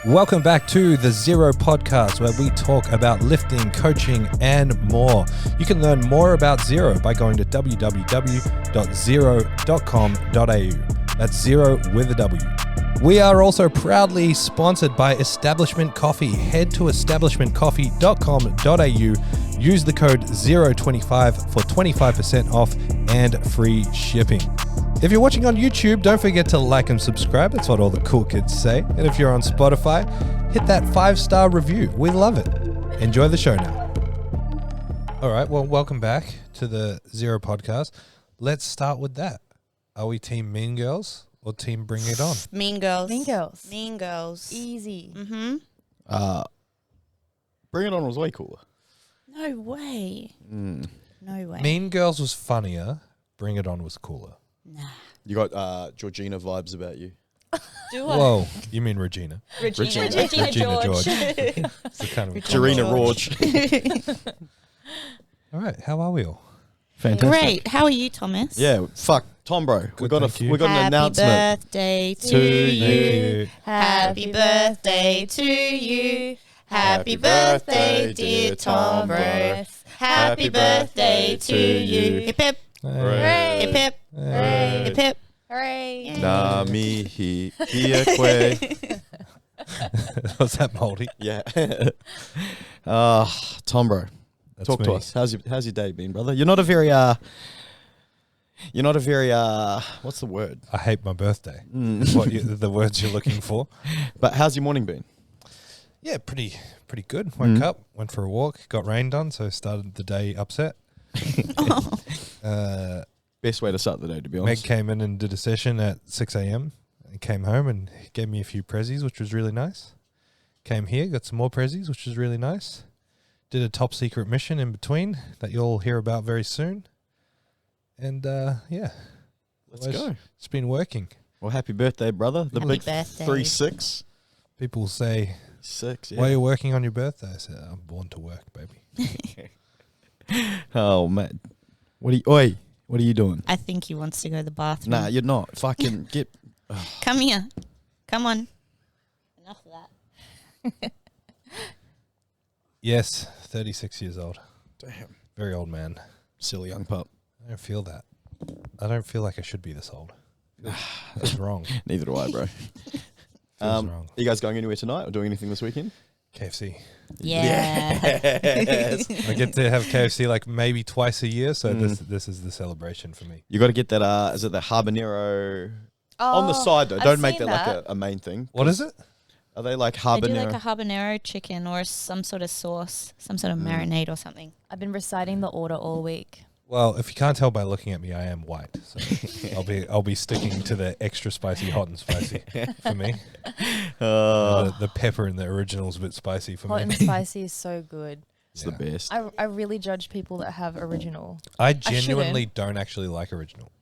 Welcome back to the Zero Podcast, where we talk about lifting, coaching, and more. You can learn more about Zero by going to www.zero.com.au. That's Zero with a W. We are also proudly sponsored by Establishment Coffee. Head to establishmentcoffee.com.au. Use the code 025 for 25% off and free shipping. If you're watching on YouTube, don't forget to like and subscribe. That's what all the cool kids say. And if you're on Spotify, hit that 5-star review. We love it. Enjoy the show now. All right, well, welcome back to the Zero Podcast. Let's start with that. Are we team Mean Girls or team Bring It On? Mean Girls. Mean Girls. Mean Girls. Easy. Mm-hmm. Bring It On was way cooler. No way. No way. Mean Girls was funnier. Bring It On was cooler. Nah. You got Georgina vibes about you. Do I? Whoa, you mean Regina? Regina Regina George. It's the kind of Jarena Rorge. All right, how are we all? Fantastic. Great. How are you, Thomas? Yeah, fuck. Tom, bro. We got thank you. an announcement. Happy birthday to you. Happy birthday to you. Happy birthday, dear Tom bro. Happy birthday to you. Hip hip. Hey. Hip hip. Hey. Hip hip. Hooray. Na mi hi kwe. Was that Moldy? Yeah. Tom, bro. That's Talk me. to us. How's your day been, brother? You're not a very what's the word? I hate my birthday. Is what the words you're looking for. But how's your morning been? Yeah, pretty good. Woke up, went for a walk, got rained on, so started the day upset. Best way to start the day, to be Meg honest. came in and did a session at 6 a.m. and came home and gave me a few prezzies, which was really nice. Came here, got some more prezzies, which was really nice. Did a top secret mission in between that you'll hear about very soon. And yeah. Let's Otherwise, go. It's been working. Well, happy birthday, brother. The Happy big birthday. 3-6. People say, 6, yeah. why are you working on your birthday? I said, I'm born to work, baby. Oh, man. What are you doing? I think he wants to go to the bathroom. Nah, you're not. Fucking get... Come here. Come on. Enough of that. Yes, 36 years old. Damn. Very old man. Silly young pup. I don't feel that. I don't feel like I should be this old. That's wrong. Neither do I, bro. Feels wrong. Are you guys going anywhere tonight or doing anything this weekend? KFC. Yeah. Yes. I get to have KFC like maybe twice a year, so this is the celebration for me. You got to get that, is it the habanero? On the side, though. I've Don't make seen that like a main thing. What is it? Are they like They habanero? do like a habanero chicken or some sort of sauce, some sort of marinade or something. I've been reciting the order all week. Well, if you can't tell by looking at me, I am white. So I'll be sticking to the extra spicy, hot and spicy for me. The pepper in the original is a bit spicy for Hot me. and spicy is so good. It's the best. I really judge people that have original. I genuinely don't actually like original.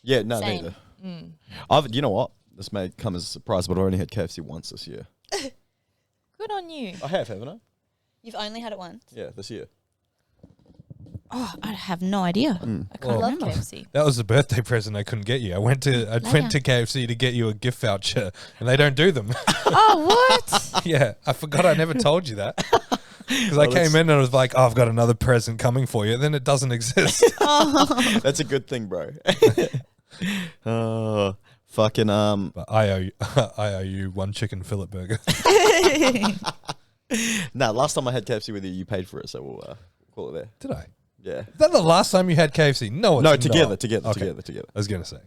Yeah, no, Same. neither. You know what? This may come as a surprise, but I only had KFC once this year. Good on you. I have, haven't I? You've only had it once? Yeah, this year. Oh, I have no idea. I I can't love remember. KFC. That was the birthday present I couldn't get you. I went to KFC to get you a gift voucher, and they don't do them. Oh, what? Yeah, I forgot I never told you that. Because I came in and I was like, oh, I've got another present coming for you. Then it doesn't exist. That's a good thing, bro. Fucking But I owe you one chicken fillet burger. Nah, last time I had KFC with you, you paid for it, so we'll call it there. Did I? Yeah. Is that the last time you had KFC? No, it's No, not. together. Okay. I was going to say.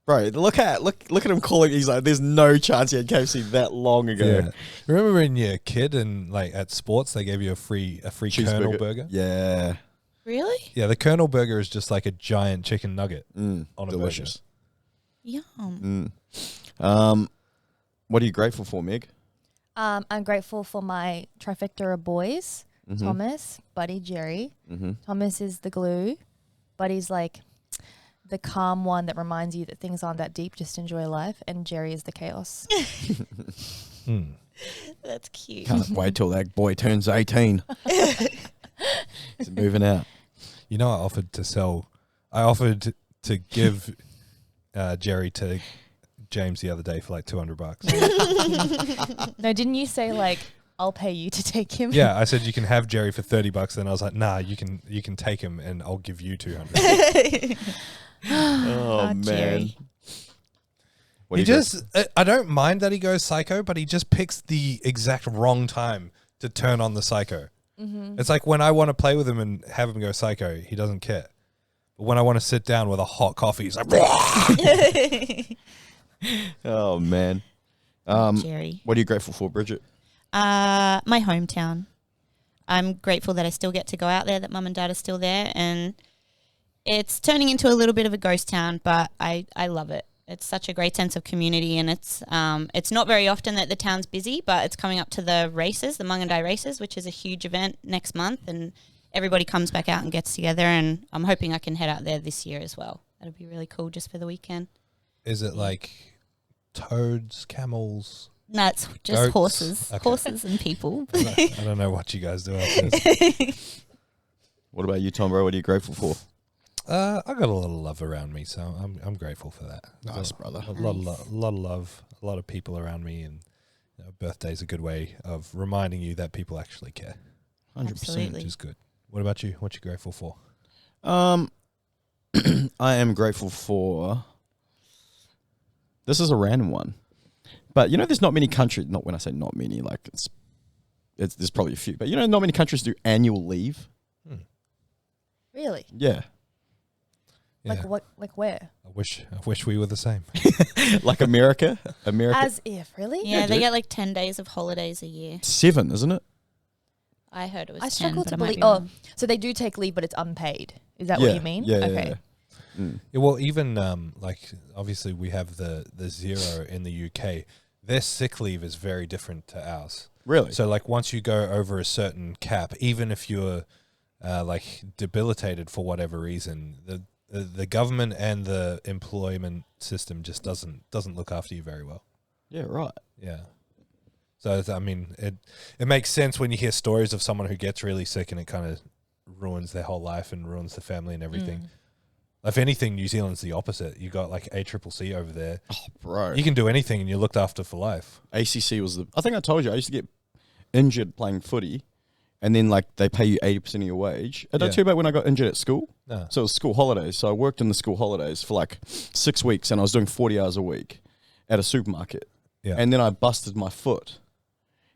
Bro, look at him calling. He's like, there's no chance he had KFC that long ago. Yeah. Remember when you're a kid and like at sports, they gave you a free Colonel burger? Yeah. Really? Yeah, the Colonel burger is just like a giant chicken nugget on a Delicious. Yum. What are you grateful for, Meg? I'm grateful for my trifecta of boys. Thomas, Buddy, Jerry. Thomas is the glue. Buddy's like the calm one that reminds you that things aren't that deep, just enjoy life. And Jerry is the chaos. That's cute. Can't wait till that boy turns 18. He's moving out. You know, I offered to give Jerry to James the other day for like $200. No, didn't you say like I'll pay you to take him? Yeah, I said you can have Jerry for $30, and I was like, nah, you can take him, and I'll give you $200. Oh man. Jerry. He just, I don't mind that he goes psycho, but he just picks the exact wrong time to turn on the psycho. Mm-hmm. It's like when I want to play with him and have him go psycho, he doesn't care. But when I want to sit down with a hot coffee, he's like, Oh man. Jerry. What are you grateful for, Bridget? My hometown. I'm grateful that I still get to go out there, that mum and dad are still there, and it's turning into a little bit of a ghost town, but I love it. It's such a great sense of community, and it's not very often that the town's busy, but it's coming up to the races, the Mungandai races, which is a huge event next month, and everybody comes back out and gets together, and I'm hoping I can head out there this year as well. That'll be really cool just for the weekend. is it like toads, camels? No, it's just Goats? horses. Okay. Horses and people. I don't know what you guys do out there. What about you, Tom, bro? What are you grateful for? I got a lot of love around me, so I'm grateful for that. Nice, brother. A lot of love, a lot of people around me, and birthday's a good way of reminding you that people actually care, 100%. Absolutely. which is good. What about you? What you grateful for? I am grateful for. This is a random one, but there's not many countries. Not when I say not many, like there's probably a few, but not many countries do annual leave. Really? Yeah, Like what? Like where? I wish we were the same. like America. As if, really? Yeah, they dude. get like 10 days of holidays a year. 7, isn't it? I heard it was I 10, struggle but to I might believe. be Oh, wrong. so they do take leave, but it's unpaid. Is that what you mean? Yeah, Okay. yeah. Mm. Yeah, well, even like obviously we have the Zero in the UK. Their sick leave is very different to ours. Really? So like once you go over a certain cap, even if you're like debilitated for whatever reason, the government and the employment system just doesn't look after you very well. Yeah, right. Yeah. So I mean, it makes sense when you hear stories of someone who gets really sick and it kind of ruins their whole life and ruins the family and everything. If anything, New Zealand's the opposite. You got like ACCC over there. Oh, bro. You can do anything and you're looked after for life. ACC was I think I told you, I used to get injured playing footy, and then like they pay you 80% of your wage. Did I tell you about when I got injured at school? No. So it was school holidays. So I worked in the school holidays for like 6 weeks, and I was doing 40 hours a week at a supermarket. Yeah. And then I busted my foot.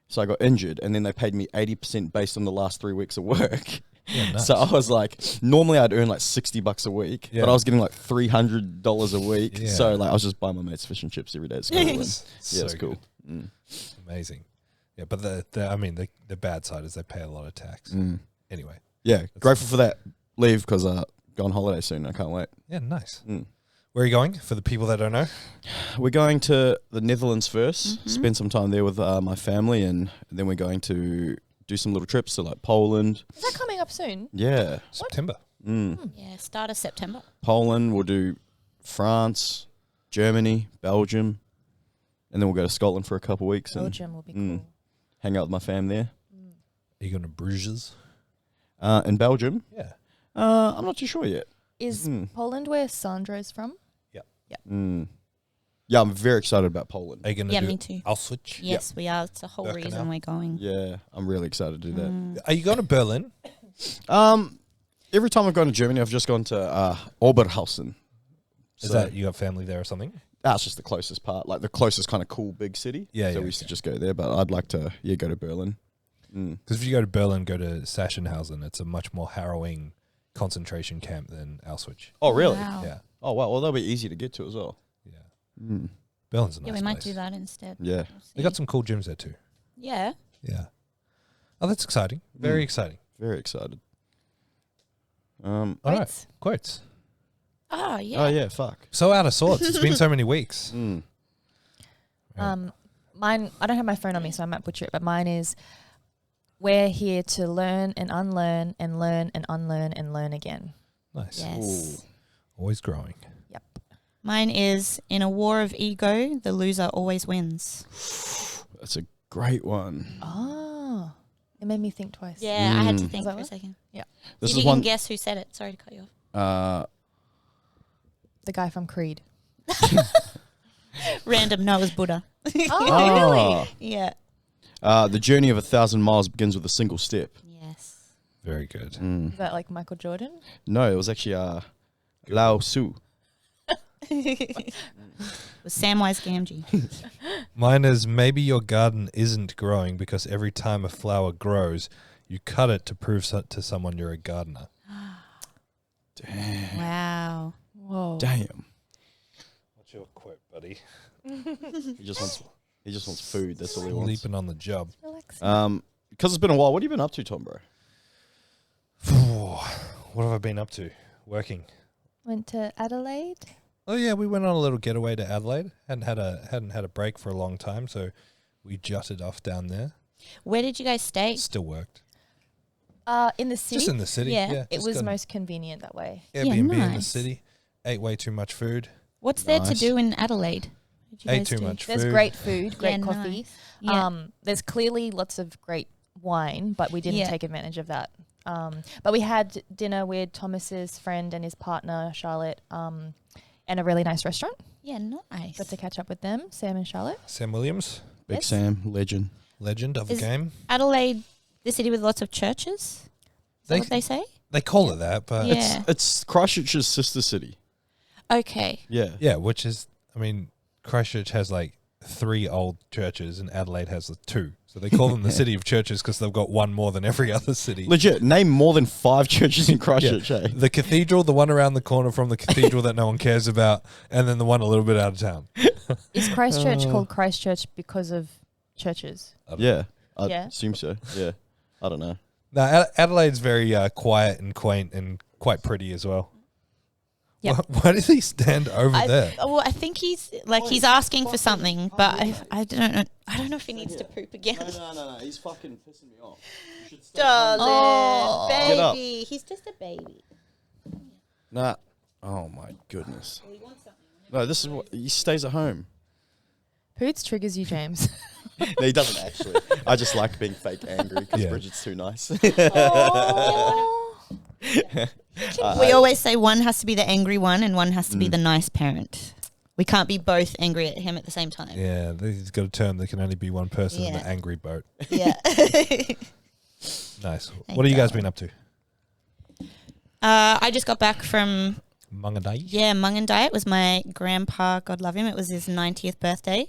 So I got injured, and then they paid me 80% based on the last 3 weeks of work. Yeah, nice. So I was like, normally I'd earn like $60 a week, Yeah. but I was getting like $300 a week. Yeah. So like I was just buying my mates fish and chips every day at school. and, yeah, So it's cool. good. Amazing. Yeah, but the bad side is they pay a lot of tax. Anyway. Yeah, grateful for that leave because go on holiday soon. I can't wait. Yeah, nice. Where are you going for the people that don't know? We're going to the Netherlands first, spend some time there with my family, and then we're going to do some little trips to like Poland. Is that coming up soon? Yeah. September. Yeah, start of September. Poland, we'll do France, Germany, Belgium, and then we'll go to Scotland for a couple of weeks and Belgium will be cool. hang out with my fam there. Are you going to Bruges? In Belgium, Yeah. I'm not too sure yet. Is Poland where Sandro's from? Yeah, I'm very excited about Poland. Are you going to Yeah, do me too. Auschwitz? Yes, we are. It's the whole Birkenau. reason we're going. Yeah, I'm really excited to do that. Are you going to Berlin? Every time I've gone to Germany, I've just gone to Oberhausen. Is that you got family there or something? That's just the closest part, like the closest kind of cool big city. Yeah, So yeah, we used to just go there, but I'd like to, go to Berlin. Because if you go to Berlin, go to Sachsenhausen. It's a much more harrowing concentration camp than Auschwitz. Oh, really? Wow. Yeah. Oh, wow. Well, that'll be easy to get to as well. Yeah. Berlin's a nice Yeah, we might place. do that instead. Yeah. We'll They see. got some cool gyms there too. Yeah. Yeah. Oh, that's exciting. Very exciting. Very excited. All right. Quotes. Quotes. Oh, yeah. Oh, yeah. Fuck. So out of sorts. It's been so many weeks. Mine, I don't have my phone on me, so I might butcher it, but mine is, we're here to learn and unlearn and learn and unlearn and learn again. Nice. Yes. Always growing. Yep. Mine is, in a war of ego, the loser always wins. That's a great one. Oh, it made me think twice. Yeah, I had to think Is that for a what? second. Yeah. This Did is you one. even guess who said it? Sorry to cut you off. The guy from Creed. Random Noah's Buddha. Oh, really? Yeah. The journey of 1,000 miles begins with a single step. Yes. Very good. Is that like Michael Jordan? No, it was actually Lao Tzu. With Samwise Gamgee. Mine is maybe your garden isn't growing because every time a flower grows, you cut it to prove to someone you're a gardener. Damn. Wow. Whoa. Damn. What's your quote, buddy? He just wants food. That's all he wants. Leaping on the job. Relaxing. Because it's been a while. What have you been up to, Tom, bro? What have I been up to? Working. Went to Adelaide. Oh yeah, we went on a little getaway to Adelaide. Hadn't had a break for a long time, so we jutted off down there. Where did you guys stay? Still worked. In the city. Just in the city. Yeah. Yeah. It just was got most convenient that way. Airbnb in the nice. city. Ate way too much food. What's there to Nice. do in Adelaide? What did you Ate guys too do? much There's food. great food, great Yeah, coffee. nice. Yeah. There's clearly lots of great wine, but we didn't Yeah. take advantage of that. But we had dinner with Thomas's friend and his partner, Charlotte, in a really nice restaurant. Yeah, nice. Got to catch up with them, Sam and Charlotte. Sam Williams, Big Yes. Sam, legend. legend of the Is- game. Adelaide, the city with lots of churches? Is that what they say? They call it that, but Yeah. It's Christchurch's sister city. Okay. Yeah. yeah, which is, I mean, Christchurch has like 3 old churches and Adelaide has 2. So they call them the city of churches because they've got one more than every other city. Legit. Name more than 5 churches in Christchurch, eh? The cathedral, the one around the corner from the cathedral that no one cares about, and then the one a little bit out of town. Is Christchurch called Christchurch because of churches? Yeah. I Yeah. assume so. Yeah. I don't know. No, Adelaide's very quiet and quaint and quite pretty as well. Yeah. Why does he stand over there? Well, I think he's asking for something, but I don't know. I don't know if he needs to poop again. No. He's fucking pissing me off. You should Darling, Oh. Get up. baby, he's just a baby. Nah. Oh, my goodness. No, this is what... He stays at home. Poots triggers you, James. No, he doesn't actually. I just like being fake angry because Yeah. Bridget's too nice. We always say one has to be the angry one and one has to be the nice parent. We can't be both angry at him at the same time. Yeah, he's got a term. There can only be one person in Yeah. the angry boat. Yeah. Nice. What have you guys been up to? I just got back from Mungadai? Mungandai. It was my grandpa, God love him. It was his 90th birthday.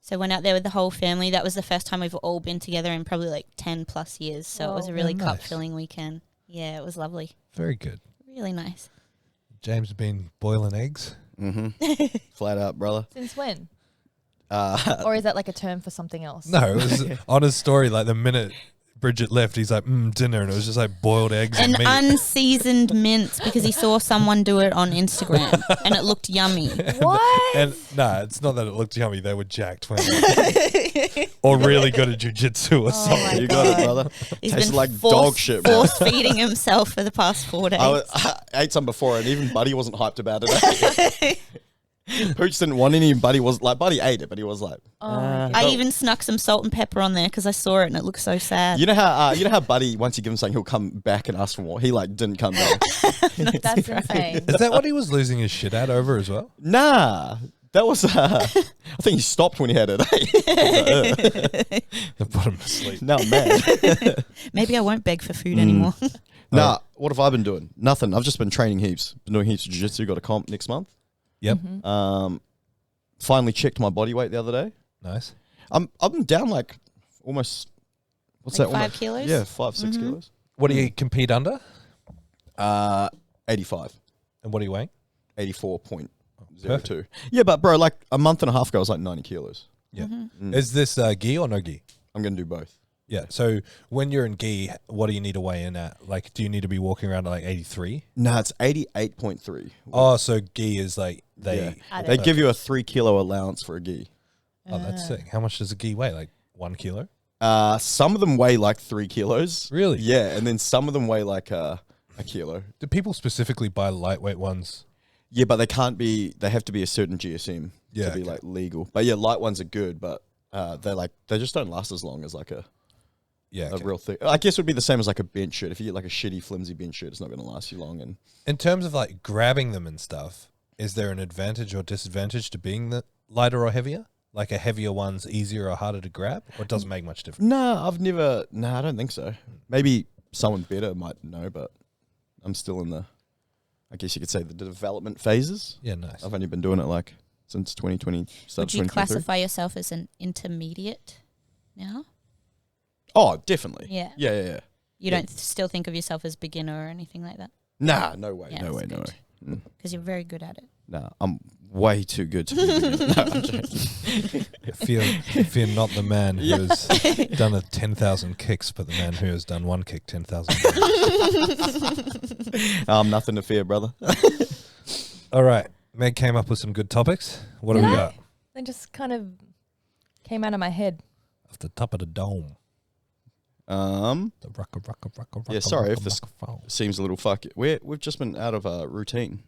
So went out there with the whole family. That was the first time we've all been together in probably like 10 plus years. So it was a Oh, really nice. cup-filling weekend. Yeah, it was lovely. Very good. Really nice. James has been boiling eggs. Mm-hmm. Flat out, brother. Since when? Uh, Or is that like a term for something else? No, it was on his story, like the minute Bridget left, he's like, dinner. And it was just like boiled eggs and An meat. unseasoned mince because he saw someone do it on Instagram and it looked yummy. What? And it's not that it looked yummy. They were jacked. Or really good at jujitsu or something. my you got it, God. brother. He's Tasted been like dog shit, bro. force feeding himself for the past 4 days. I ate some before, and even Buddy wasn't hyped about it. Pooch didn't want any, and Buddy was like, Buddy ate it, but he was like, I even snuck some salt and pepper on there because I saw it and it looked so sad. you know how Buddy, once you give him something, he'll come back and ask for more. He like didn't come back. That's insane. Is that what he was losing his shit at over as well? Nah, that was. I think he stopped when he had it. They put him to sleep. Now I'm mad. Maybe I won't beg for food anymore. Nah, what have I been doing? Nothing. I've just been training heaps. Been doing heaps of jiu-jitsu. Got a comp next month. Yep. Finally checked my body weight the other day. Nice. I'm down like almost. What's Like that? 5 almost, kilos? Yeah, 5-6 kilos. What do you compete under? 85. And what are you weighing? 84.02. Yeah, but bro, like a month and a half ago, I was like 90 kilos. Yeah. Is this gi or no gi? I'm gonna do both. Yeah. So when you're in gi, what do you need to weigh in at? Like, do you need to be walking around at like 83? No, it's 88.3. Oh, so gi is like Yeah. Add They it. give you a 3 kilo allowance for a gi. Oh, that's sick. How much does a gi weigh? Like 1 kilo? Some of them weigh like 3 kilos. Really? Yeah, and then some of them weigh like a kilo. Do people specifically buy lightweight ones? Yeah, but they can't be. They have to be a certain GSM Yeah, to be okay. like legal. But yeah, light ones are good, but they just don't last as long as like a Yeah. real thing. I guess it would be the same as like a bench shirt. If you get like a shitty flimsy bench shirt, it's not going to last you long. And In terms of like grabbing them and stuff, is there an advantage or disadvantage to being the lighter or heavier? Like a heavier one's easier or harder to grab? Or it doesn't make much difference? No, I don't think so. Maybe someone better might know, but I'm still in I guess you could say the development phases. Yeah, nice. I've only been doing it since 2020. Would you classify yourself as an intermediate now? Oh, definitely. Yeah. Yeah. You don't still think of yourself as beginner or anything like that? Nah, no way. Yeah, No way. Because you're very good at it. Nah, I'm way too good to be beginner. No, I'm joking. If you're not the man who has done 10,000 kicks, but the man who has done one kick 10,000 times. Nothing to fear, brother. All right. Meg came up with some good topics. What do we got? They just kind of came out of my head. Off the top of the dome. The rocker. Yeah, sorry if this seems a little fuck. We've just been out of our routine.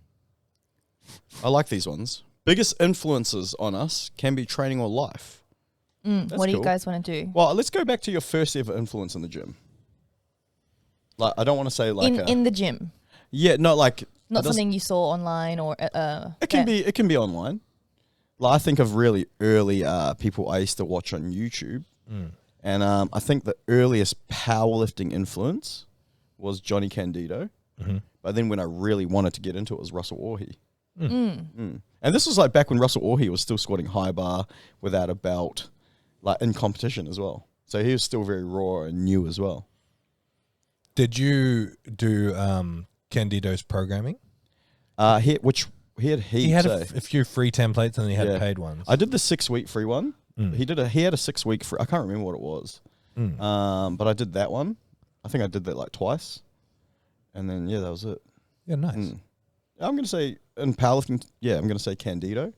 I like these ones. Biggest influences on us can be training or life. What do you guys want to do? Well, let's go back to your first ever influence in the gym. Like, I don't want to say like in the gym. Yeah, not something you saw online or It can be online. Like, I think of really early people I used to watch on YouTube. And I think the earliest powerlifting influence was Johnny Candido. But then when I really wanted to get into it was Russell Orhe. And this was like back when Russell Orhe was still squatting high bar without a belt, like in competition as well. So he was still very raw and new as well. Did you do Candido's programming? He had heaps. He had a few free templates and then he had paid ones. I did the 6-week free one. He had a 6-week free. I can't remember what it was. But I did that one. I think I did that like twice. And then, that was it. Yeah, nice. I'm going to say, in powerlifting, I'm going to say Candido.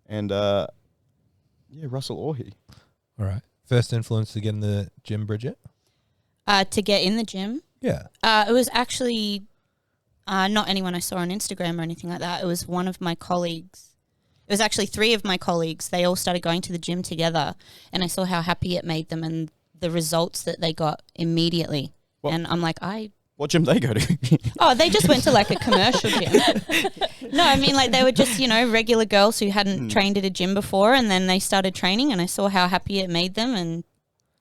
And, Russell Orhe. All right. First influence to get in the gym, Bridget? To get in the gym? Yeah. It was actually not anyone I saw on Instagram or anything like that. It was one of my colleagues. It was actually 3 of my colleagues. They all started going to the gym together, and I saw how happy it made them and the results that they got immediately. And I'm like, what gym they go to? They just went to like a commercial gym. No, I mean like they were just, regular girls who hadn't trained at a gym before, and then they started training and I saw how happy it made them,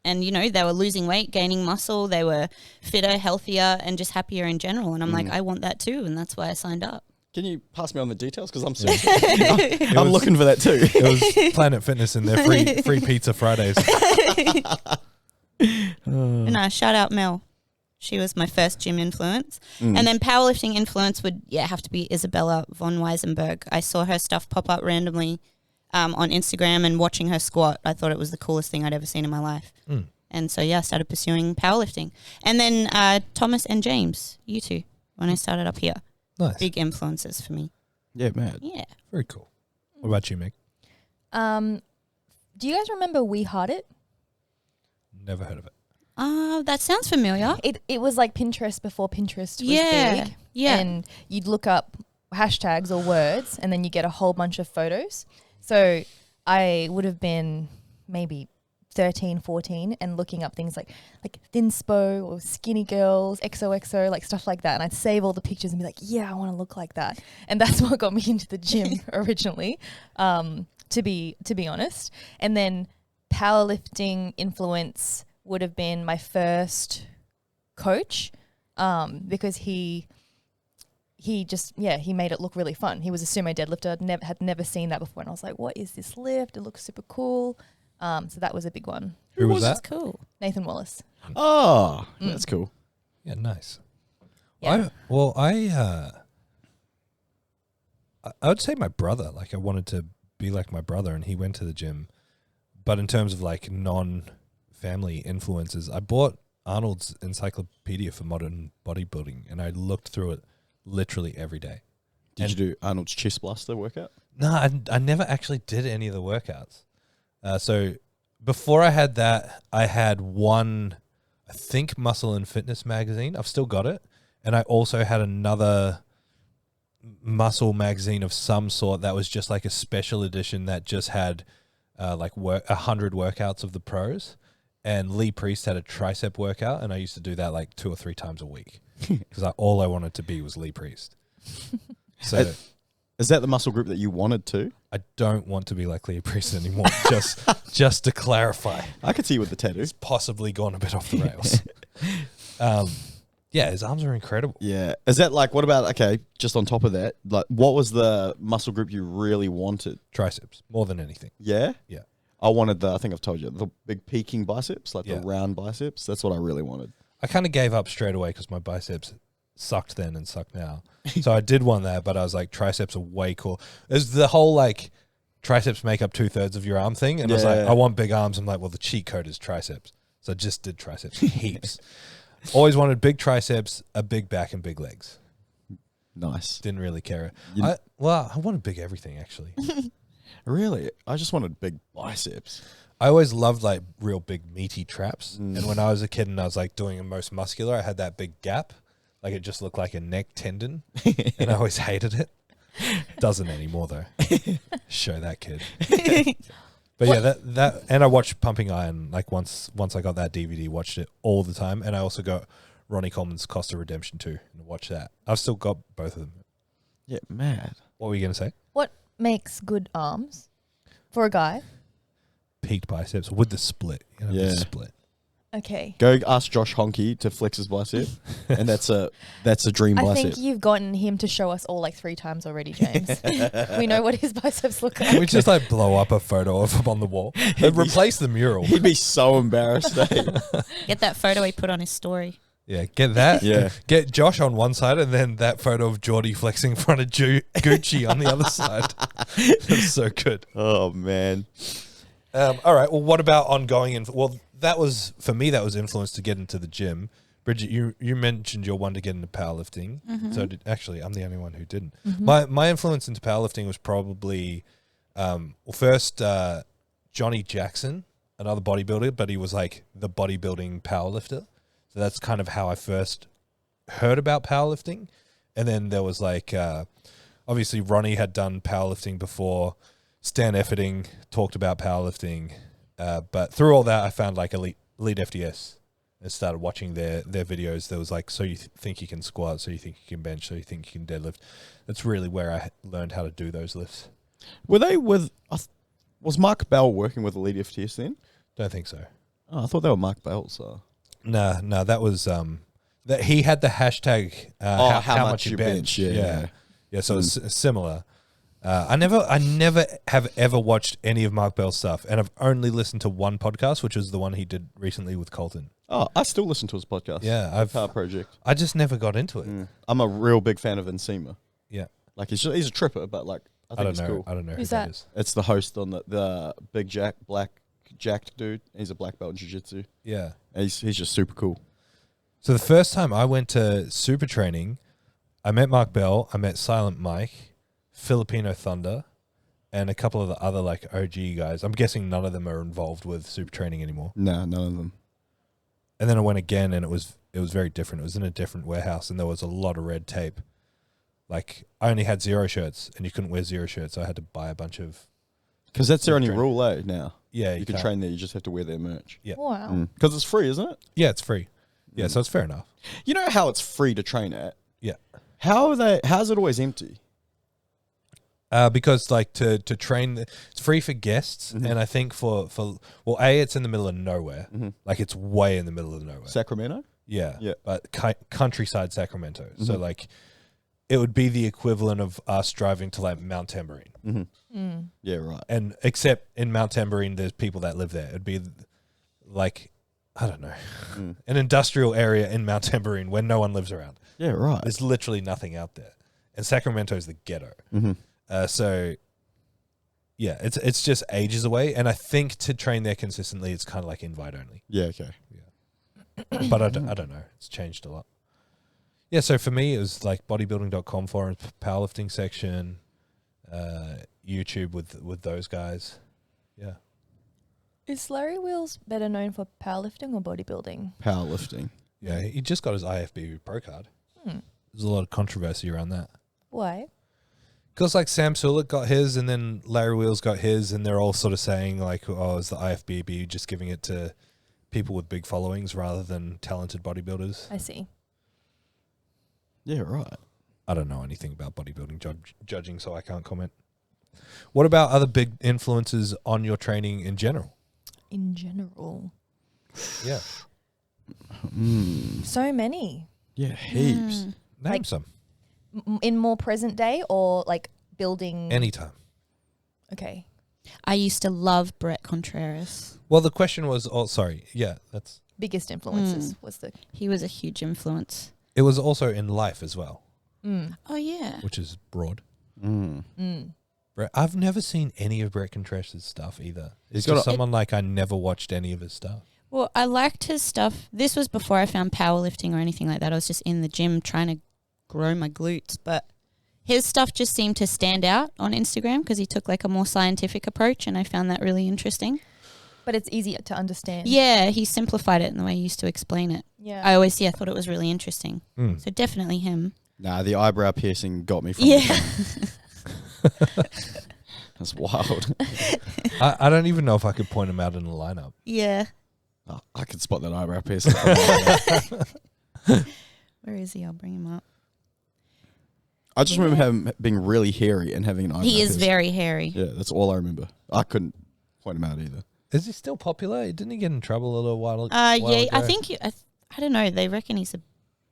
and they were losing weight, gaining muscle, they were fitter, healthier, and just happier in general. And I'm like, I want that too, and that's why I signed up. Can you pass me on the details? Because I'm serious. I'm looking for that too. It was Planet Fitness in their free pizza Fridays. No, shout out Mel. She was my first gym influence. And then powerlifting influence would have to be Isabella von Weisenberg. I saw her stuff pop up randomly on Instagram, and watching her squat, I thought it was the coolest thing I'd ever seen in my life. And so, I started pursuing powerlifting. And then Thomas and James, you two, when I started up here. Nice. Big influences for me. Yeah, man. Yeah. Very cool. What about you, Meg? Do you guys remember We Heart It? Never heard of it. That sounds familiar. It was like Pinterest before Pinterest was big. Yeah. And you'd look up hashtags or words and then you get a whole bunch of photos. So I would have been maybe 13, 14 and looking up things like thinspo or skinny girls, XOXO, like stuff like that. And I'd save all the pictures and be like, yeah, I want to look like that. And that's what got me into the gym originally, to be honest. And then powerlifting influence would have been my first coach, because he just, he made it look really fun. He was a sumo deadlifter. Had never seen that before. And I was like, what is this lift? It looks super cool. So that was a big one. Who was that? That's cool. Nathan Wallace. Oh, that's cool. Yeah, nice. Yeah. I would say my brother. Like, I wanted to be like my brother, and he went to the gym. But in terms of like non-family influences, I bought Arnold's Encyclopedia for Modern Bodybuilding, and I looked through it literally every day. Did you do Arnold's chest blaster workout? No, I never actually did any of the workouts. So before I had that, I had one, I think, Muscle and Fitness magazine. I've still got it. And I also had another muscle magazine of some sort that was just like a special edition that just had 100 workouts of the pros. And Lee Priest had a tricep workout, and I used to do that like 2 or 3 times a week because all I wanted to be was Lee Priest. So Is that the muscle group that you wanted to? I don't want to be like Leah Priest anymore. just to clarify. I could see you with the tattoo. It's possibly gone a bit off the rails. Yeah, his arms are incredible. Yeah. Is that like, what about, okay, just on top of that, like what was the muscle group you really wanted? Triceps, more than anything. Yeah? Yeah. I wanted I think I've told you, the big peaking biceps, like the round biceps. That's what I really wanted. I kind of gave up straight away because my biceps sucked then and suck now. So I did want that, but I was like, triceps are way cool. There's the whole like triceps make up 2/3 of your arm thing. And I was like, I want big arms. I'm like, well, the cheat code is triceps. So I just did triceps heaps. Always wanted big triceps, a big back, and big legs. Nice. Didn't really care. I wanted big everything, actually. Really? I just wanted big biceps. I always loved like real big meaty traps. And when I was a kid and I was like doing a most muscular, I had that big gap. Like it just looked like a neck tendon. And I always hated it. Doesn't anymore though. Show that kid. But yeah, that and I watched Pumping Iron like once I got that DVD, watched it all the time, and I also got Ronnie Coleman's Cost of Redemption 2 and watched that. I've still got both of them. Yeah, mad. What were you gonna say? What makes good arms for a guy? Peaked biceps with the split. You know, the split. Okay. Go ask Josh Honky to flex his bicep, and that's a dream I bicep. think you've gotten him to show us all like 3 times already, James. We know what his biceps look like. Can we just like blow up a photo of him on the wall? Replace the mural. He'd be so embarrassed. Get that photo he put on his story. Yeah, get that. Yeah. Get Josh on one side and then that photo of Geordie flexing in front of Gucci on the other side. That's so good. Oh, man. All right. Well, what about ongoing? That was, for me, that was influence to get into the gym. Bridget, you mentioned you're one to get into powerlifting. Mm-hmm. So actually, I'm the only one who didn't. Mm-hmm. My influence into powerlifting was probably, first Johnny Jackson, another bodybuilder, but he was like the bodybuilding powerlifter. So that's kind of how I first heard about powerlifting. And then there was like, obviously Ronnie had done powerlifting before. Stan Efferding talked about powerlifting. But through all that, I found like Elite FDS and started watching their videos. There was like, so you think you can squat, so you think you can bench, so you think you can deadlift. That's really where I learned how to do those lifts. Were they with, was Mark Bell working with Elite FDS then? Don't think so. Oh, I thought they were Mark Bell, so. No, that was, that he had the hashtag, how much you bench. Yeah. So it's similar. I never have ever watched any of Mark Bell's stuff, and I've only listened to one podcast, which was the one he did recently with Colton. Oh, I still listen to his podcast. Yeah, Power Project. I just never got into it. I'm a real big fan of Nsima. Yeah, like he's a tripper, but like I think he's cool. I don't know who's who that that is. It's the host on the big black jacked dude. He's a black belt in jiu-jitsu. Yeah, and he's just super cool. So the first time I went to super training, I met Mark Bell. I met Silent Mike, Filipino Thunder, and a couple of the other like OG guys. I'm guessing none of them are involved with super training anymore. No, none of them. And then I went again, and it was very different. It was in a different warehouse, and there was a lot of red tape. Like I only had Zero shirts, and you couldn't wear Zero shirts, so I had to buy a bunch of. Because that's their only rule, eh? Now, yeah, you can train there. You just have to wear their merch. Yeah, wow. Because it's free, isn't it? Yeah, it's free. Yeah, so it's fair enough. You know how it's free to train at? Yeah. How's it always empty? Because like to train, it's free for guests, and I think for it's in the middle of nowhere, like it's way in the middle of nowhere. Sacramento? Yeah, yeah, but countryside Sacramento. So like, it would be the equivalent of us driving to like Mount Tamborine. Yeah, right. And except in Mount Tamborine, there's people that live there. It'd be like, I don't know, an industrial area in Mount Tamborine where no one lives around. Yeah, right. There's literally nothing out there, and Sacramento is the ghetto. So, yeah, it's just ages away, and I think to train there consistently, it's kind of like invite only. Yeah, okay. Yeah, but I don't know. It's changed a lot. Yeah, so for me, it was like bodybuilding.com forums, powerlifting section, YouTube with those guys. Yeah. Is Larry Wheels better known for powerlifting or bodybuilding? Powerlifting. Yeah, he just got his IFBB Pro card. There's a lot of controversy around that. Why? Because like Sam Sulek got his, and then Larry Wheels got his, and they're all sort of saying like, "Oh, is the IFBB just giving it to people with big followings rather than talented bodybuilders?" I see. Yeah, right. I don't know anything about bodybuilding judging, so I can't comment. What about other big influences on your training in general? In general. Yeah. So many. Yeah, heaps. Name Like- some. In more present day or like building? Anytime. Okay. I used to love Brett Contreras. Well, the question was, that's... Biggest influences was the... He was a huge influence. It was also in life as well, Oh, yeah. which is broad. Mm. I've never seen any of Brett Contreras' stuff either. He's He's got just a- someone like I never watched any of his stuff. Well, I liked his stuff. This was before I found powerlifting or anything like that. I was just in the gym trying to grow my glutes. But his stuff just seemed to stand out on Instagram because he took like a more scientific approach, and I found that really interesting. But it's easier to understand. Yeah, he simplified it in the way he used to explain it. Yeah. I always, thought it was really interesting. Mm. So definitely him. Nah, the eyebrow piercing got me from Yeah. That's wild. I don't even know if I could point him out in a lineup. Yeah. Oh, I could spot that eyebrow piercing. Where is he? I'll bring him up. I just remember him being really hairy and having an eyebrow He is piercing. very hairy. Yeah, that's all I remember. I couldn't point him out either. Is he still popular? Didn't he get in trouble a little while Yeah, ago? I think, I don't know. They reckon he's a...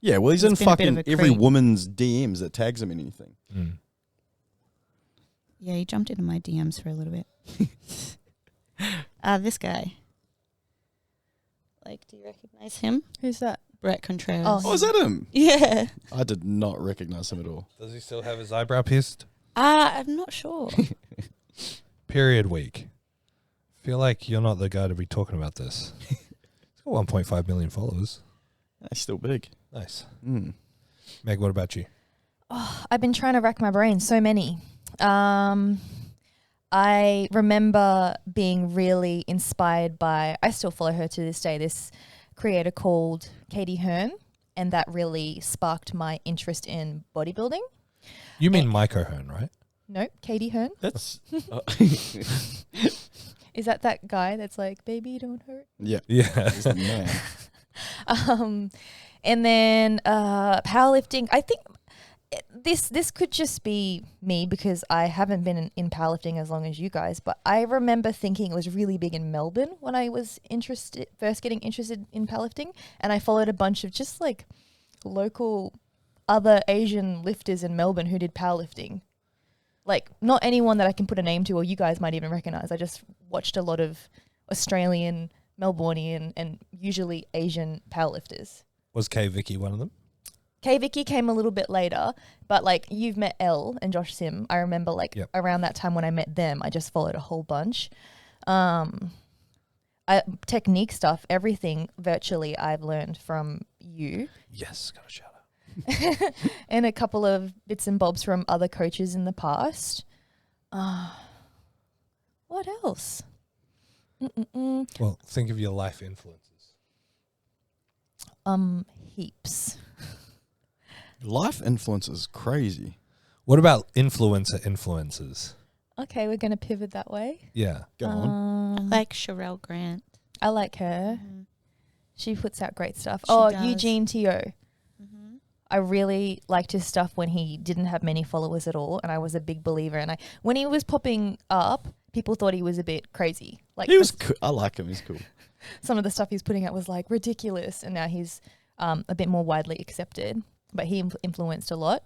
Yeah, well, he's He's in been a bit of fucking a every creep. woman's DMs that tags him in anything. Mm. Yeah, he jumped into my DMs for a little bit. This guy. Like, do you recognize him? Who's that? Brett Contreras. Oh, is that him? Yeah. I did not recognize him at all. Does he still have his eyebrow pierced? I'm not sure. Period week. Feel like you're not the guy to be talking about this. He's got 1.5 million followers. He's still big. Nice. Mm. Meg, what about you? I've been trying to rack my brain. So many. I remember being really inspired by, I still follow her to this day, this creator called Katie Hearn, and that really sparked my interest in bodybuilding. You mean Mike O'Hearn, right? Nope, Katie Hearn. That's Is that guy that's like, baby, don't hurt? yeah. Yeah. He's the man. And then powerlifting. I think this could just be me because I haven't been in powerlifting as long as you guys, but I remember thinking it was really big in Melbourne when I was first getting interested in powerlifting, and I followed a bunch of just like local other Asian lifters in Melbourne who did powerlifting. Like, not anyone that I can put a name to or you guys might even recognize. I just watched a lot of Australian, Melbourneian, and usually Asian powerlifters. Was K Vicky one of them? K Vicky came a little bit later, but like you've met Elle and Josh Sim. I remember like Yep. around that time when I met them, I just followed a whole bunch. Technique stuff, everything virtually I've learned from you. Yes, got a shout out. And a couple of bits and bobs from other coaches in the past. What else? Well, think of your life influences. Heaps. Life influence is crazy. What about influencers? Okay, we're going to pivot that way. Yeah. Go on. I like Sherelle Grant. I like her. She puts out great stuff. She Oh, does. Eugene Teo. I really liked his stuff when he didn't have many followers at all, and I was a big believer. And when he was popping up, people thought he was a bit crazy. Like He was cool. I like him. He's cool. some of the stuff he's putting out was like ridiculous, and now he's a bit more widely accepted. But he influenced a lot.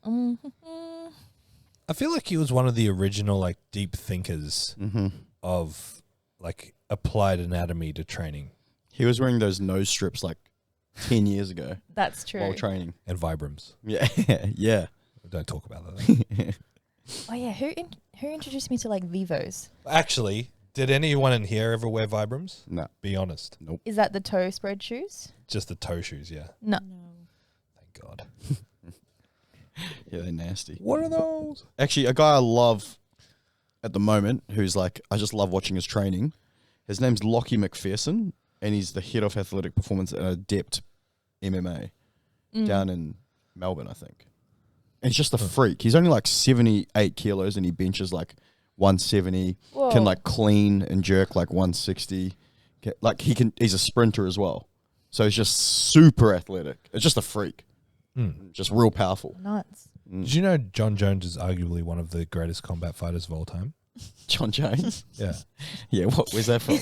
I feel like he was one of the original like deep thinkers of like applied anatomy to training He was wearing those nose strips like 10 years ago That's true. while training. and Vibrams. Yeah. Yeah. Don't talk about that. Oh yeah, who introduced me to like Vivos? Actually, did anyone in here ever wear Vibrams? No. Be honest. Is that the toe spread shoes? Just the toe shoes, yeah. No. Thank God. Yeah, they're nasty. What are those? Actually, a guy I love at the moment who's like, I just love watching his training. His name's Lockie McPherson, and he's the head of athletic performance at Adept MMA down in Melbourne, I think. And he's just a freak. He's only like 78 kilos and he benches like 170, Whoa. can like clean and jerk like 160. He's a sprinter as well. So he's just super athletic. It's just a freak. Just real powerful. Nuts. Did you know John Jones is arguably one of the greatest combat fighters of all time? John Jones? Yeah. Yeah, where's that from?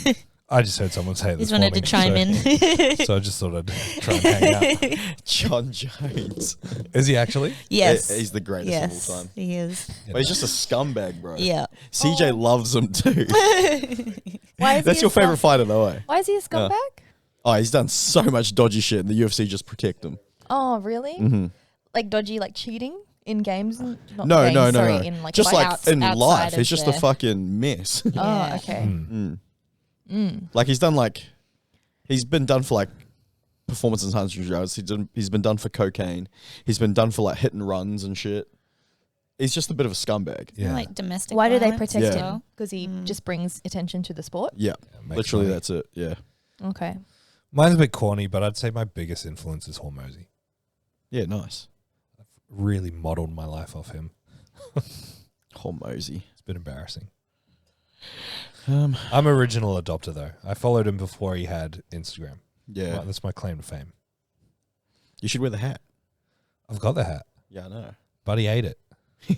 I just heard someone say it this Just wanted morning. to chime in. So I just thought I'd try and hang out. John Jones. Is he actually? Yes. He's the greatest of all time. He is. Yeah, But he's just a scumbag, bro. Yeah. CJ loves him too. Why is That's he your a favorite fighter, though, eh? Why is he a scumbag? Oh, he's done so much dodgy shit, and the UFC just protect him. Oh, really? Mm-hmm. Like dodgy, like cheating in games? Not No, games, no, sorry, no. In like Just like in outside life, of it's just a the- fucking mess. Oh, Yeah. okay. Like he's been done for like performance enhancing drugs. He's been done for cocaine. He's been done for like hit and runs and shit. He's just a bit of a scumbag. Yeah. Like domestic Why do they violence protect as him? well. Because he just brings attention to the sport? Yeah, makes literally money. that's it. Yeah, Okay. Mine's a bit corny, but I'd say my biggest influence is Hormozy. yeah, nice. Really modeled my life off him. Hormozy. It's been embarrassing. Um, I'm original adopter though. I followed him before he had Instagram. yeah, Well, that's my claim to fame. you should wear the hat. I've got the hat, Yeah, I know. but he ate it.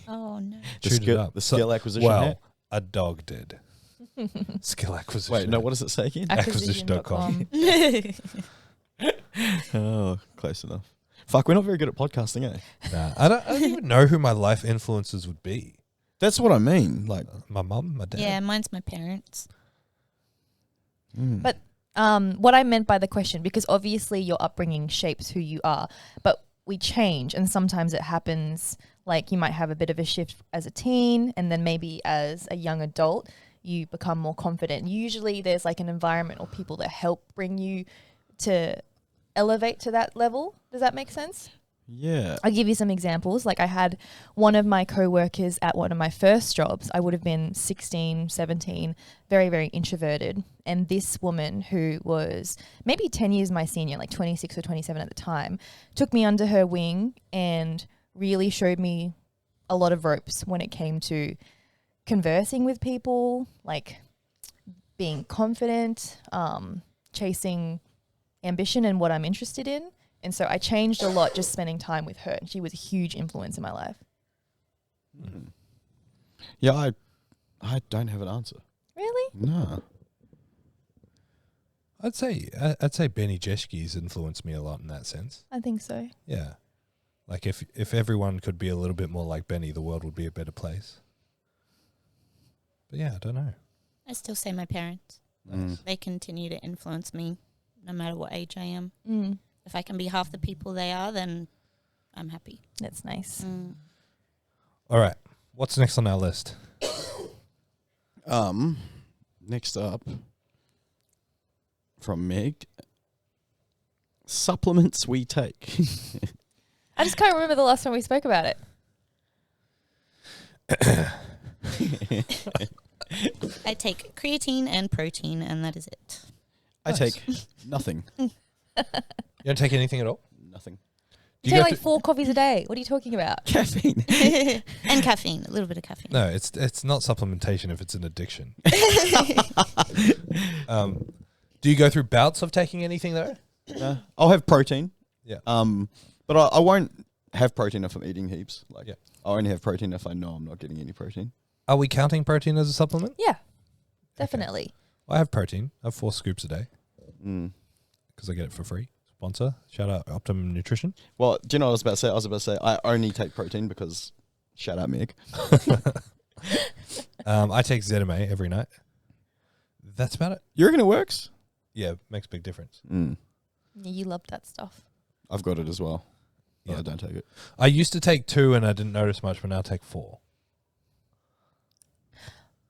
Oh no. Chewed it up. The skill acquisition Well, hat. a dog did. Skill acquisition. Wait, no, what does it say again? Acquisition.com. Oh, close enough. Fuck, we're not very good at podcasting, eh? Nah, I don't even know who my life influences would be. That's what I mean. Like, My mum, my dad. Yeah, mine's my parents. But what I meant by the question, because obviously your upbringing shapes who you are, but we change, and sometimes it happens like you might have a bit of a shift as a teen, and then maybe as a young adult you become more confident. Usually there's like an environment or people that help bring you to elevate to that level. Does that make sense? yeah. I'll give you some examples. Like I had one of my co-workers at one of my first jobs. I would have been 16, 17, very, very introverted. And this woman who was maybe 10 years my senior, like 26 or 27 at the time, took me under her wing and really showed me a lot of ropes when it came to conversing with people, like being confident, chasing ambition and what I'm interested in. And so I changed a lot just spending time with her. And she was a huge influence in my life. Yeah, I don't have an answer. Really? No. I'd say Benny Jeschke's influenced me a lot in that sense. I think so. Yeah. Like if everyone could be a little bit more like Benny, the world would be a better place. But yeah, I don't know. I still say my parents. They continue to influence me no matter what age I am. Mm, If I can be half the people they are, then I'm happy. that's nice. All right. What's next on our list? Next up from Meg. Supplements we take. I just can't remember the last time we spoke about it. I take creatine and protein, and that is it. I Nice. take nothing. You don't take anything at all? Nothing. Do You you take go like 4 coffees a day. What are you talking about? Caffeine. And caffeine, a little bit of caffeine. No, it's not supplementation if it's an addiction. Do you go through bouts of taking anything though? I'll have protein. Yeah. But I won't have protein if I'm eating heaps. Like, Yeah. I only have protein if I know I'm not getting any protein. Are we counting protein as a supplement? Yeah, definitely. I have protein. I have 4 scoops a day Mm. because I get it for free. Sponsor. Shout out Optimum Nutrition. Well, do you know what I was about to say? I was about to say I only take protein because shout out Meg. I take ZMA every night. That's about it. You reckon it works? Yeah, makes a big difference. Mm. You love that stuff. I've got it as well. No, Yeah. I don't take it. I used to take 2 and I didn't notice much, but now I take 4.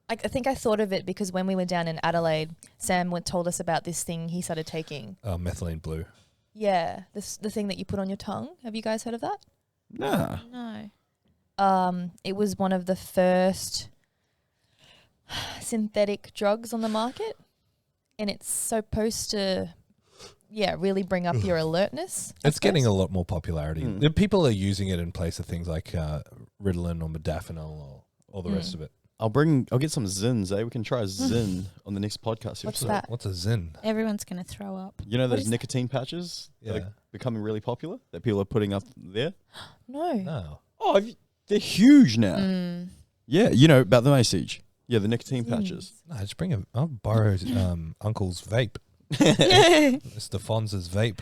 I think I thought of it because when we were down in Adelaide, Sam told us about this thing he started taking. Methylene blue. Yeah, the thing that you put on your tongue. Have you guys heard of that? Nah. No. It was one of the first synthetic drugs on the market, and it's supposed to, really bring up your alertness. It's getting a lot more popularity. The people are using it in place of things like Ritalin or modafinil or all the rest of it. I'll get some Zins, eh? We can try a Zin on the next podcast. What's episode. that? What's a Zin? Everyone's going to throw up. You know What those is nicotine patches that Yeah. are becoming really popular that people are putting up there? No. No. Oh, they're huge now. Mm. Yeah, you know about the message. Yeah, the nicotine patches. No, just bring I'll borrow Uncle's vape. Mr. Fonz's vape.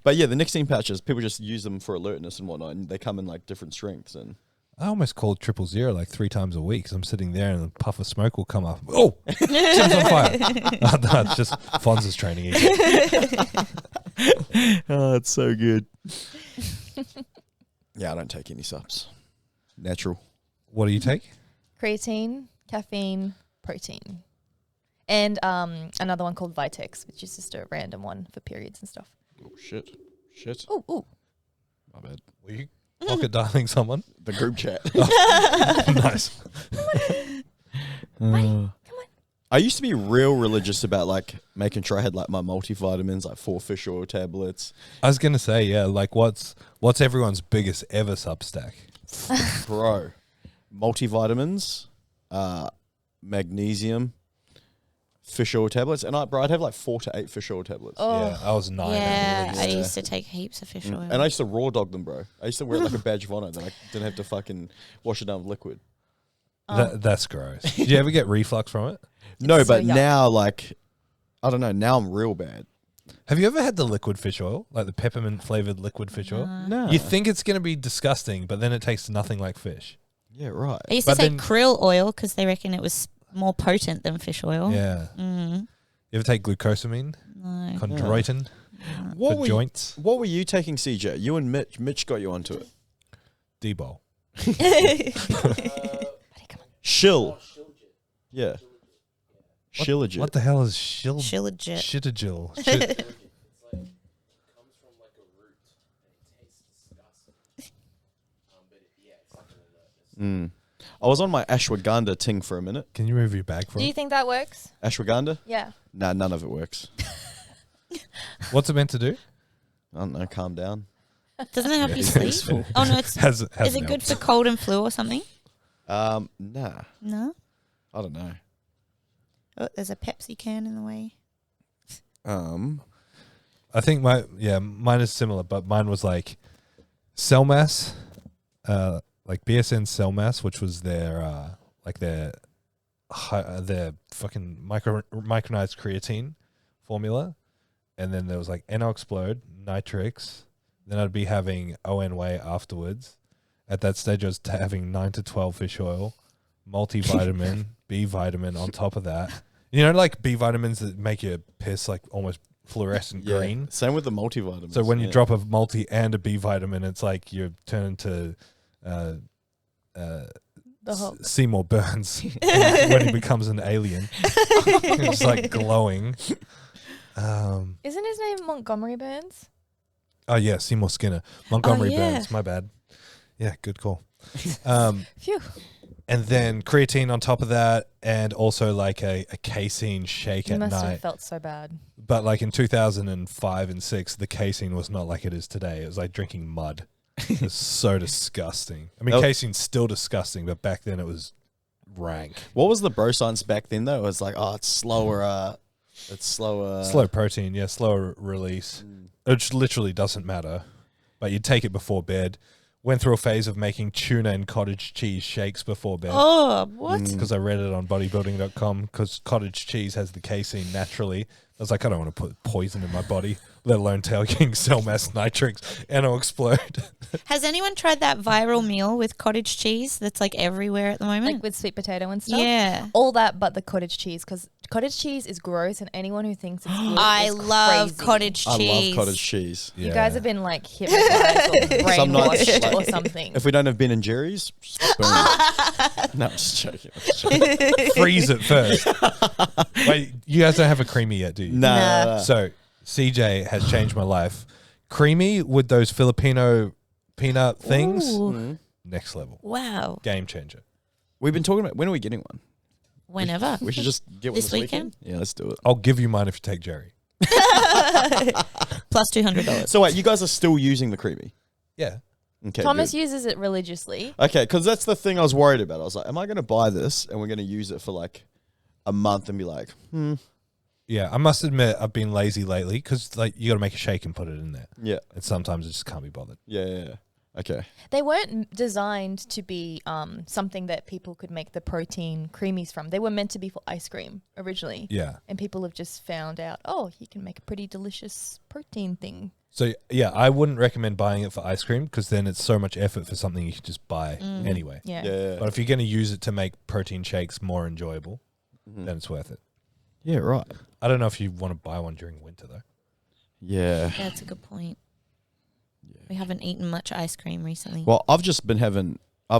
But yeah, the nicotine patches, people just use them for alertness and whatnot, and they come in like different strengths. And I almost called 000 like 3 times a week. 'Cause I'm sitting there and a puff of smoke will come up. Oh, Sim's on fire. No, it's just Fonz's training again. oh, it's so good. Yeah, I don't take any subs. Natural. What do you take? Creatine, caffeine, protein. And another one called Vitex, which is just a random one for periods and stuff. Oh, shit. Ooh. My bad. Were you pocket dialing someone? The group chat. Nice. Come on. I used to be real religious about like making sure I had like my multivitamins, like 4 fish oil tablets. I was gonna say, yeah, like what's everyone's biggest ever Substack? Bro, multivitamins, magnesium, fish oil tablets, and I'd have like 4 to 8 fish oil tablets. Oh. Yeah, I was 9. Yeah, I Yeah. used to take heaps of fish oil. And I used to raw dog them, bro. I used to wear it like a badge of honor. Then I didn't have to fucking wash it down with liquid. That's gross. Did you ever get reflux from it? No, so but yuck. now like, I don't know. Now I'm real bad. Have you ever had the liquid fish oil, like the peppermint flavored liquid fish oil? No. You think it's gonna be disgusting, but then it tastes nothing like fish. Yeah, right. I used to But take then- krill oil because they reckon it was more potent than fish oil. Yeah. Mm. You ever take glucosamine, No. chondroitin What for joints? What were you taking, CJ? You and Mitch. Mitch got you onto it. D-bol. Buddy, come on. Shill. Yeah. Shilajit. What the hell is shill? Shilajit. Shitagil. Shit. I was on my ashwagandha ting for a minute. Can you move your bag for Do you it? think that works? Ashwagandha? Yeah. Nah, none of it works. What's it meant to do? I don't know. Calm down. Doesn't it help you sleep? Oh no, it's Has is it good for cold and flu or something? Nah. No. I don't know. Oh, there's a Pepsi can in the way. I think mine is similar, but mine was like cell mass, like BSN cell mass, which was their fucking micronized creatine formula, and then there was like NO Explode, Nitrix. Then I'd be having ON Way afterwards. At that stage, I was having 9 to 12 fish oil, multivitamin, B vitamin on top of that. You know, like B vitamins that make your piss like almost fluorescent green. Same with the multivitamins. So when you drop a multi and a B vitamin, it's like you turn into The Hulk. Seymour Burns when he becomes an alien. It's like glowing. Isn't his name Montgomery Burns? Oh yeah, Seymour Skinner, Montgomery yeah. Burns. My bad. Yeah, good call. Phew. And then creatine on top of that, and also like a casein shake You at must night. have felt so bad. But like in 2005 and 6, the casein was not like it is today. It was like drinking mud. It was so disgusting. I mean, Nope. casein's still disgusting, but back then it was rank. What was the bro science back then though? It was like, it's slower. It's slower. Slow protein, yeah, slower release. It just literally doesn't matter. But you take it before bed. Went through a phase of making tuna and cottage cheese shakes before bed. Oh, what? Because I read it on bodybuilding.com, because cottage cheese has the casein naturally. I was like, I don't want to put poison in my body, let alone taking cell mass nitrix and I'll explode. Has anyone tried that viral meal with cottage cheese that's like everywhere at the moment? Like with sweet potato and stuff. Yeah. All that but the cottage cheese, because cottage cheese is gross, and anyone who thinks it's good I is love crazy. cottage I love cottage cheese. You guys have been like hypnotized or Some nights, brainwashed like, or something. If we don't have Ben and Jerry's, boom. No, I'm just joking. Freeze it first. Wait, you guys don't have a creamy yet, do you? Nah. So CJ has changed my life. Creamy with those Filipino peanut things, Ooh. next level. Wow. Game changer. We've been talking about, when are we getting one? Whenever. We should just get one This this weekend? Yeah, let's do it. I'll give you mine if you take Jerry. Plus $200. So wait, you guys are still using the creamy? Yeah. Okay, Thomas good. uses it religiously. Okay, because that's the thing I was worried about. I was like, am I going to buy this and we're going to use it for like a month and be like, Yeah, I must admit I've been lazy lately because like you got to make a shake and put it in there. Yeah. And sometimes I just can't be bothered. Yeah. Okay. They weren't designed to be something that people could make the protein creamies from. They were meant to be for ice cream originally. Yeah. And people have just found out, oh, you can make a pretty delicious protein thing. So yeah, I wouldn't recommend buying it for ice cream because then it's so much effort for something you can just buy anyway. Yeah. But if you're going to use it to make protein shakes more enjoyable, then it's worth it. Yeah, right. I don't know if you want to buy one during winter though. Yeah. That's a good point. We haven't eaten much ice cream recently. Well, I've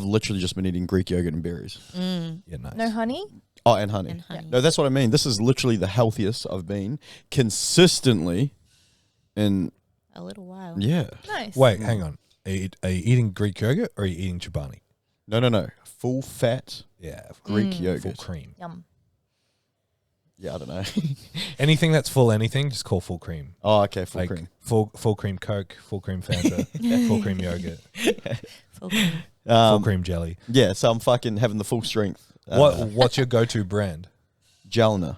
literally just been eating Greek yogurt and berries. Yeah, nice. No honey? Oh, and honey. And honey. No, that's what I mean. This is literally the healthiest I've been consistently in, A little while. yeah. Nice. Wait, hang on. Are you eating Greek yogurt or are you eating chobani? No. Full fat Yeah, Greek full yogurt. cream. Yum. Yeah, I don't know. Anything that's full anything, just call full cream. Oh, okay, full Like cream. full cream Coke, full cream Fanta, full cream yogurt, Full cream. full cream jelly. Yeah, so I'm fucking having the full strength. What's your go-to brand? Jalna.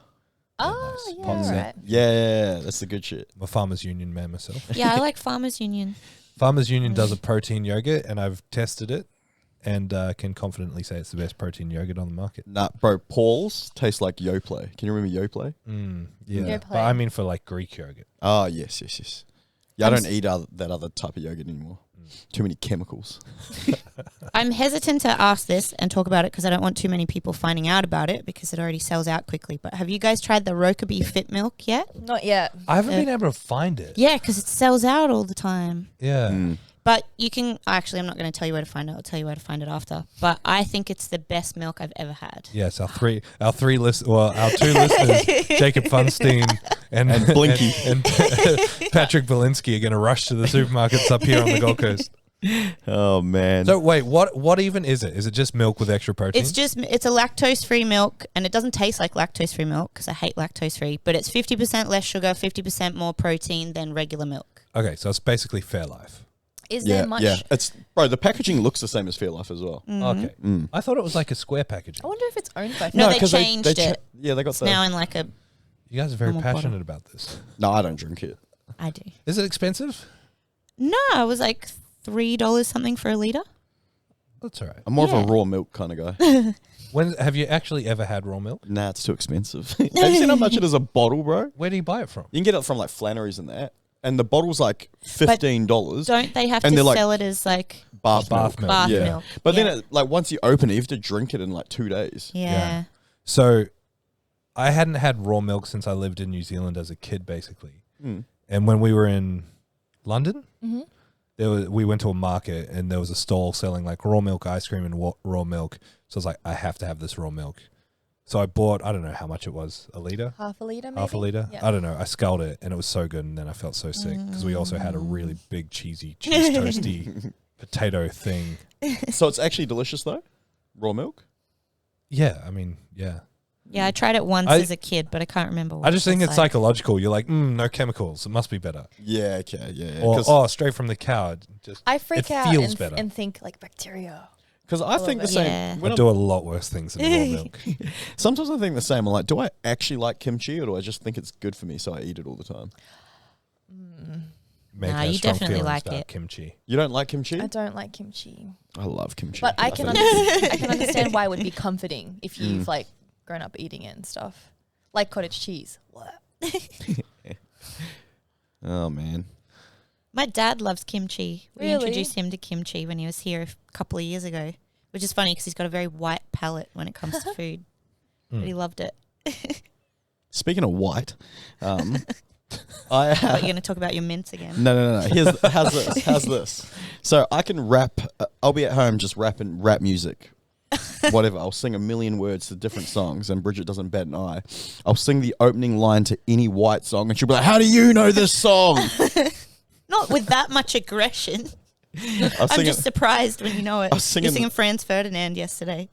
Oh, nice. yeah, Pots. right. Yeah, that's the good shit. I'm a Farmers Union man myself. Yeah, I like Farmers Union. Farmers Union does a protein yogurt, and I've tested it, and can confidently say it's the best protein yogurt on the market. Nah, bro, Paul's tastes like Yoplait. Can you remember Yoplait? Yeah, Yoplait. but I mean for like Greek yogurt. Oh, yes. Yeah, I don't eat that other type of yogurt anymore. Too many chemicals. I'm hesitant to ask this and talk about it because I don't want too many people finding out about it because it already sells out quickly. But have you guys tried the Rokeby Fit Milk yet? Not yet. I haven't been able to find it. Yeah, because it sells out all the time. Yeah. But you can actually, I'm not going to tell you where to find it. I'll tell you where to find it after. But I think it's the best milk I've ever had. Yes, our two listeners, Jacob Funstein and Blinky. and Patrick Belinsky are going to rush to the supermarkets up here on the Gold Coast. Oh, man. So wait, what even is it? Is it just milk with extra protein? It's a lactose-free milk, and it doesn't taste like lactose-free milk because I hate lactose-free. But it's 50% less sugar, 50% more protein than regular milk. Okay, so it's basically Fairlife. Is there much? Yeah, the packaging looks the same as Fairlife as well. Okay. I thought it was like a square packaging. I wonder if it's owned by. No, they 'cause changed it. Yeah, they got It's the. now in like a... You guys are very Normal passionate about this. No, I don't drink it. I do. Is it expensive? No, it was like $3 something for a litre. That's all right. I'm more of Yeah. a raw milk kind of guy. When have you actually ever had raw milk? Nah, it's too expensive. Have you seen how much it is a bottle, bro? Where do you buy it from? You can get it from like Flannery's and that. And the bottle's like $15. Don't they have And to they're like sell it as like bath Bath milk. milk. bath Yeah. milk? But yeah. then, once you open it, you have to drink it in like 2 days. Yeah. So I hadn't had raw milk since I lived in New Zealand as a kid, basically. And when we were in London, we went to a market and there was a stall selling like raw milk ice cream and raw milk. So I was like, I have to have this raw milk. So I bought, I don't know how much it was, a litre? half a liter, maybe. Half a litre? Yeah. I don't know. I sculled it and it was so good, and then I felt so sick because we also had a really big cheesy, cheese toasty potato thing. So it's actually delicious though? Raw milk? Yeah, I mean, yeah. Yeah, I tried it once as a kid, but I can't remember what I just think it it's was like. psychological. You're like, no chemicals. It must be better. Yeah, okay, yeah. Or straight from the cow. I freak it out feels better. and think like bacteria. Because I think the bit. same. Yeah. When I I'm- do a lot worse things than raw milk. Sometimes I think the same. I'm like, do I actually like kimchi or do I just think it's good for me so I eat it all the time? Meg Nah, has you strong definitely feelings like about it. kimchi. You don't like kimchi? I don't like kimchi, I love kimchi. but I can I can understand why it would be comforting if you've like grown up eating it and stuff, like cottage cheese. What? Oh, man. My dad loves kimchi. We Really? introduced him to kimchi when he was here a couple of years ago, which is funny because he's got a very white palate when it comes to food. But he loved it. Speaking of white, But you're going to talk about your mints again. No. How's this? So I can rap. I'll be at home just rapping rap music. Whatever. I'll sing a million words to different songs and Bridget doesn't bat an eye. I'll sing the opening line to any white song and she'll be like, how do you know this song? Not with that much aggression. I'm singing- just surprised when you know it. I was singing- You're singing Franz Ferdinand yesterday.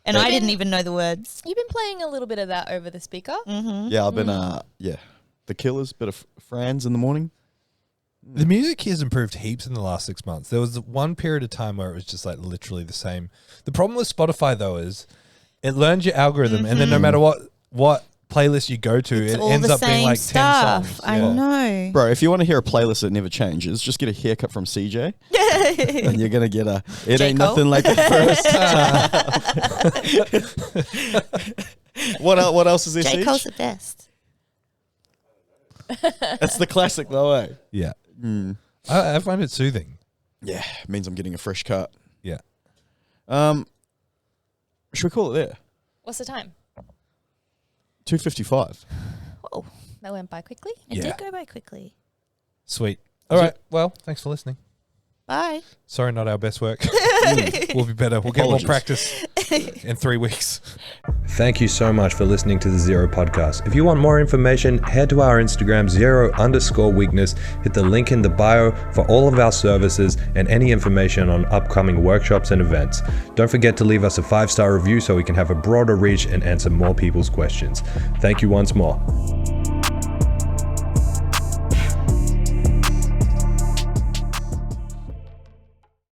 And You've I been- didn't even know the words. You've been playing a little bit of that over the speaker. Yeah, I've been, The Killers, bit of Franz in the morning. The music has improved heaps in the last 6 months. There was one period of time where it was just like literally the same. The problem with Spotify though is it learns your algorithm, and then no matter what playlist you go to, it ends up being like 10 songs. I know. Bro, if you want to hear a playlist that never changes, just get a haircut from CJ. And you're going to get it J. ain't Cole? nothing like the first time. What else is there, J. Siege? Cole's the best. That's the classic though, eh? Yeah. I find it soothing. Yeah, it means I'm getting a fresh cut. Yeah. Should we call it there? What's the time? 2:55. Oh, that went by quickly. It Yeah. did go by quickly. Sweet. All right. Well, thanks for listening. Bye. Sorry, not our best work. We'll be better. We'll get more Apologies. practice in 3 weeks. Thank you so much for listening to the ZeroW Podcast. If you want more information, head to our Instagram, @zero_weakness. Hit the link in the bio for all of our services and any information on upcoming workshops and events. Don't forget to leave us a 5-star review so we can have a broader reach and answer more people's questions. Thank you once more.